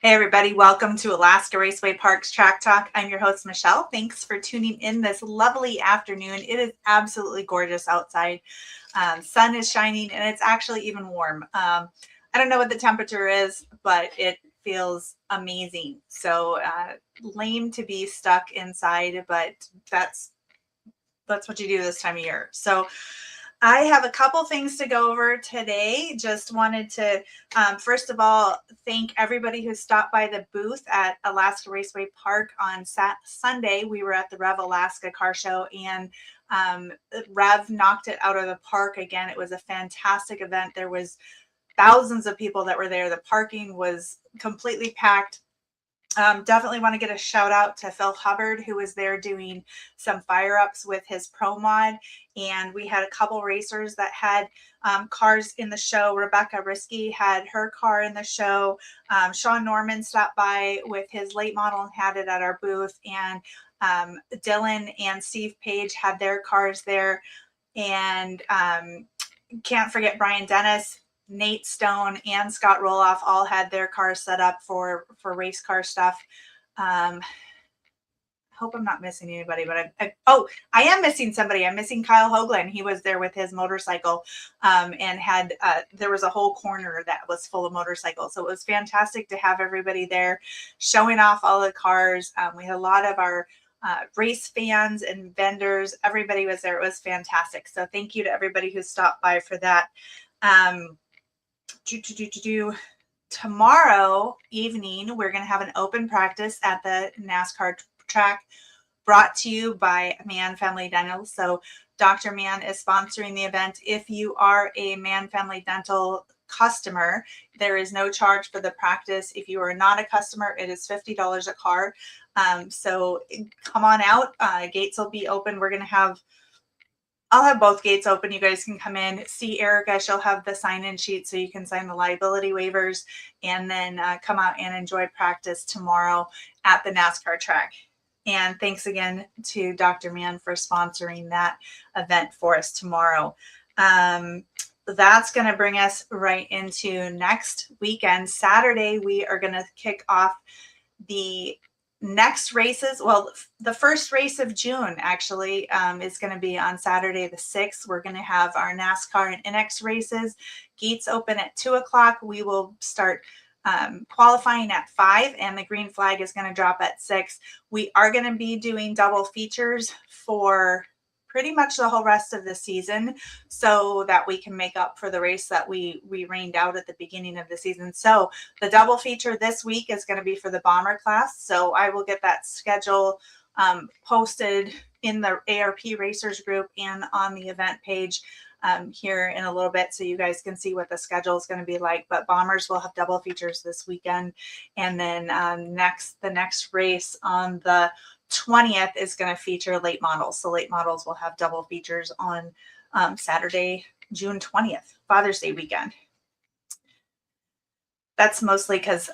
Hey everybody, welcome to Alaska Raceway Park's Track Talk. I'm your host, Michelle. Thanks for tuning in this lovely afternoon. It is absolutely gorgeous outside. Sun is shining and it's actually even warm. I don't know what the temperature is, but it feels amazing. So lame to be stuck inside, but that's what you do this time of year. So I have a couple things to go over today. Just wanted to, first of all, thank everybody who stopped by the booth at Alaska Raceway Park on Sunday. We were at the Rev Alaska Car Show, and Rev knocked it out of the park again. It was a fantastic event. There was thousands of people that were there. The parking was completely packed. Definitely want to get a shout out to Phil Hubbard, who was there doing some fire ups with his Pro Mod. And we had a couple racers that had cars in the show. Rebecca Risky had her car in the show. Sean Norman stopped by with his late model and had it at our booth. And Dylan and Steve Page had their cars there. And can't forget Brian Dennis. Nate Stone and Scott Roloff all had their cars set up for race car stuff. I hope I'm not missing anybody, but I am missing somebody. I'm missing Kyle Hoagland. He was there with his motorcycle and had there was a whole corner that was full of motorcycles. So it was fantastic to have everybody there showing off all the cars. We had a lot of our race fans and vendors. Everybody was there. It was fantastic. So thank you to everybody who stopped by for that. Tomorrow evening, we're going to have an open practice at the NASCAR track brought to you by Mann Family Dental. So Dr. Mann is sponsoring the event. If you are a Mann Family Dental customer, there is no charge for the practice. If you are not a customer, it is $50 a car. So come on out. Gates will be open. I'll have both gates open. You guys can come in, see Erica. She'll have the sign-in sheet so you can sign the liability waivers, and then come out and enjoy practice tomorrow at the NASCAR track. And thanks again to Dr. Mann for sponsoring that event for us tomorrow. That's going to bring us right into next weekend. Saturday, we are going to kick off the next races. Well, the first race of June actually is going to be on Saturday the 6th. We're going to have our NASCAR and NX races. Gates open at 2 o'clock. We will start qualifying at 5, and the green flag is going to drop at 6. We are going to be doing double features for pretty much the whole rest of the season so that we can make up for the race that we rained out at the beginning of the season. So the double feature this week is going to be for the bomber class. So I will get that schedule posted in the ARP racers group and on the event page here in a little bit, so you guys can see what the schedule is going to be like. But bombers will have double features this weekend. And then the next race on the 20th is going to feature late models. So late models will have double features on Saturday, June 20th, Father's Day weekend. That's mostly because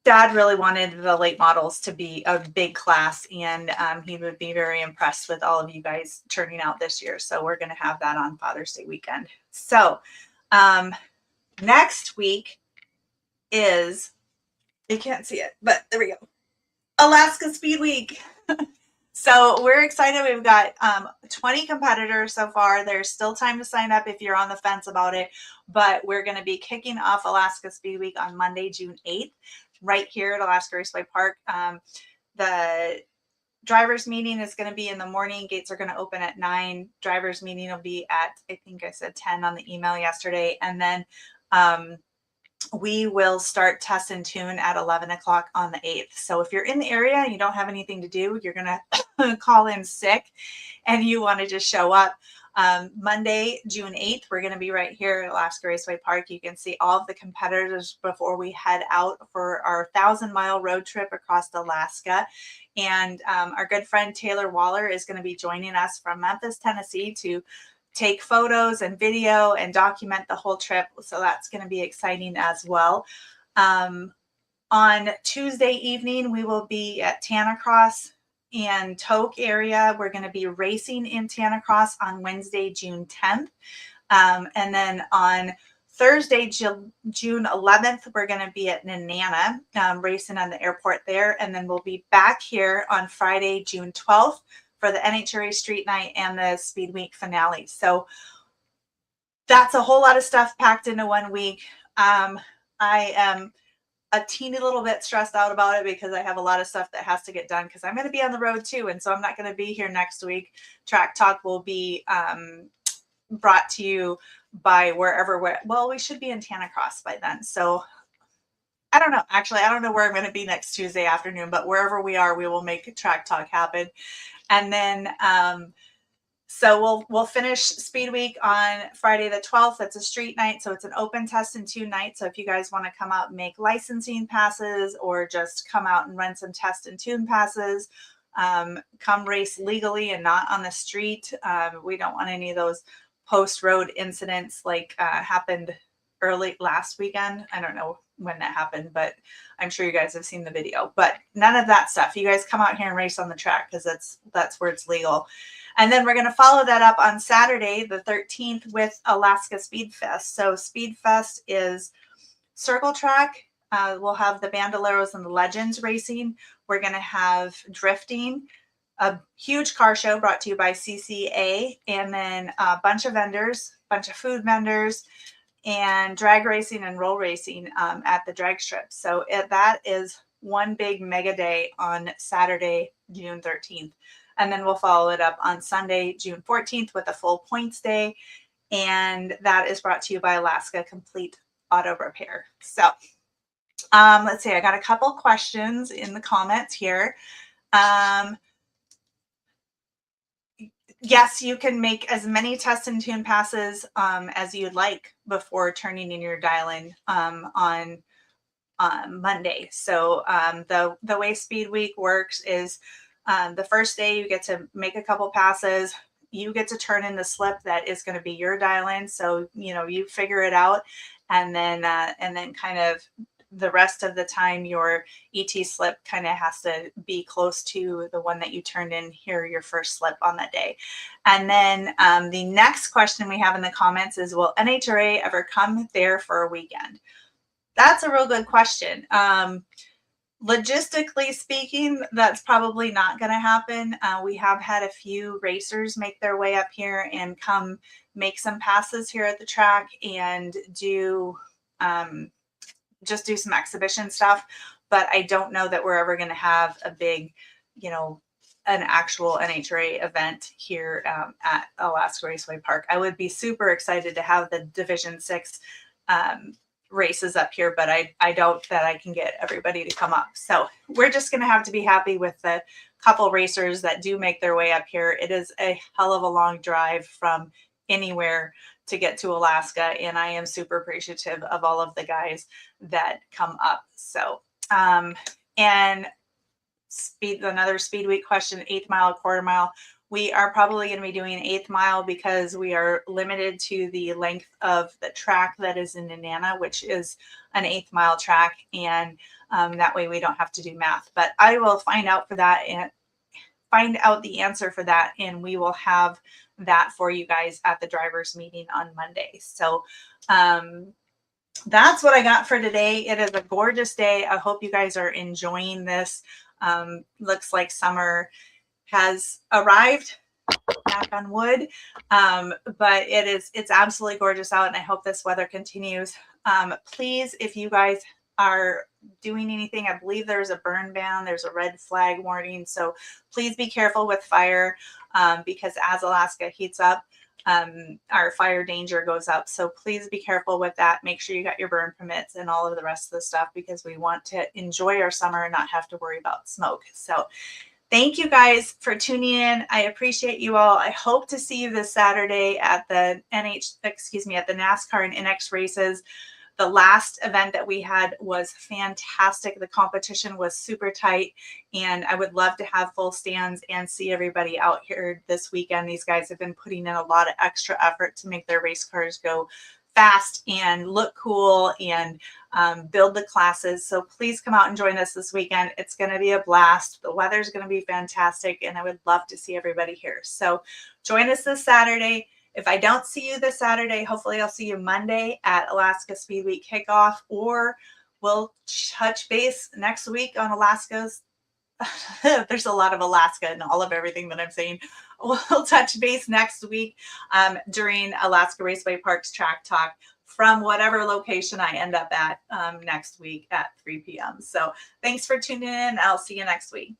Dad really wanted the late models to be a big class, and he would be very impressed with all of you guys turning out this year. So we're going to have that on Father's Day weekend. So next week is, you can't see it, but there we go, Alaska Speed Week. So we're excited. We've got 20 competitors so far. There's still time to sign up if you're on the fence about it, but we're going to be kicking off Alaska Speed Week on Monday, June 8th, right here at Alaska Raceway Park. The drivers meeting is going to be in the morning. Gates are going to open at 9. Drivers meeting will be at, I think I said 10 on the email yesterday. And then we will start test and tune at 11 o'clock on the 8th. So if you're in the area and you don't have anything to do, you're going to call in sick and you want to just show up. Monday, June 8th, we're going to be right here at Alaska Raceway Park. You can see all of the competitors before we head out for our 1,000-mile road trip across Alaska. And our good friend Taylor Waller is going to be joining us from Memphis, Tennessee to take photos and video and document the whole trip. So that's going to be exciting as well. On Tuesday evening, we will be at Tanacross and Tok area. We're going to be racing in Tanacross on Wednesday, June 10th. And then on Thursday, June 11th, we're going to be at Nenana, racing on the airport there. And then we'll be back here on Friday, June 12th for the NHRA Street Night and the Speed Week finale. So that's a whole lot of stuff packed into 1 week. I am a teeny little bit stressed out about it because I have a lot of stuff that has to get done because I'm going to be on the road too. And so I'm not going to be here next week. Track Talk will be brought to you by wherever we should be in Tanacross by then. So I don't know. Actually, I don't know where I'm going to be next Tuesday afternoon, but wherever we are, we will make Track Talk happen. And then so we'll finish Speed Week on Friday the 12th. That's a street night. So it's an open test and tune night. So if you guys want to come out and make licensing passes or just come out and run some test and tune passes, come race legally and not on the street. We don't want any of those post-road incidents like happened early last weekend. I don't know when that happened, but I'm sure you guys have seen the video. But none of that stuff. You guys come out here and race on the track because that's where it's legal. And then we're going to follow that up on Saturday, the 13th, with Alaska Speedfest. So Speedfest is circle track. We'll have the Bandoleros and the Legends racing. We're going to have drifting, a huge car show brought to you by CCA, and then a bunch of vendors, bunch of food vendors, and drag racing and roll racing at the drag strip. So that is one big mega day on Saturday, June 13th. And then we'll follow it up on Sunday, June 14th with a full points day. And that is brought to you by Alaska Complete Auto Repair. So let's see, I got a couple questions in the comments here. Yes, you can make as many test and tune passes as you'd like before turning in your dial-in on Monday. So the way Speed Week works is the first day you get to make a couple passes. You get to turn in the slip that is going to be your dial-in. So, you figure it out, and then kind of the rest of the time your ET slip kind of has to be close to the one that you turned in here, your first slip on that day. And then the next question we have in the comments is, will NHRA ever come there for a weekend? That's a real good question. Logistically speaking, that's probably not going to happen. We have had a few racers make their way up here and come make some passes here at the track and just do some exhibition stuff. But I don't know that we're ever going to have a big, an actual NHRA event here at Alaska Raceway Park. I would be super excited to have the Division 6 races up here, but I doubt that I can get everybody to come up. So we're just going to have to be happy with the couple racers that do make their way up here. It is a hell of a long drive from anywhere to get to Alaska, and I am super appreciative of all of the guys that come up. So and another Speed Week question, 8th mile, quarter mile. We are probably going to be doing 8th mile because we are limited to the length of the track that is in Nenana, which is an 8th mile track. And that way we don't have to do math. But I will find out for that and find out the answer for that. And we will have that for you guys at the drivers meeting on Monday. So that's what I got for today. It is a gorgeous day. I hope you guys are enjoying this. Looks like summer has arrived, knock on wood, but it's absolutely gorgeous out, and I hope this weather continues. Please, if you guys are doing anything, I believe there's a burn ban, there's a red flag warning, so please be careful with fire, because as Alaska heats up, our fire danger goes up. So please be careful with that. Make sure you got your burn permits and all of the rest of the stuff, because we want to enjoy our summer and not have to worry about smoke. So thank you guys for tuning in. I appreciate you all. I hope to see you this Saturday at the at the NASCAR and NX races. The last event that we had was fantastic. The competition was super tight, and I would love to have full stands and see everybody out here this weekend. These guys have been putting in a lot of extra effort to make their race cars go fast and look cool and build the classes. So please come out and join us this weekend. It's going to be a blast. The weather's going to be fantastic, and I would love to see everybody here. So join us this Saturday. If I don't see you this Saturday, hopefully I'll see you Monday at Alaska Speed Week kickoff, or we'll touch base next week on Alaska's. There's a lot of Alaska and all of everything that I'm saying. We'll touch base next week during Alaska Raceway Parks Track Talk from whatever location I end up at next week at 3 p.m. So thanks for tuning in. I'll see you next week.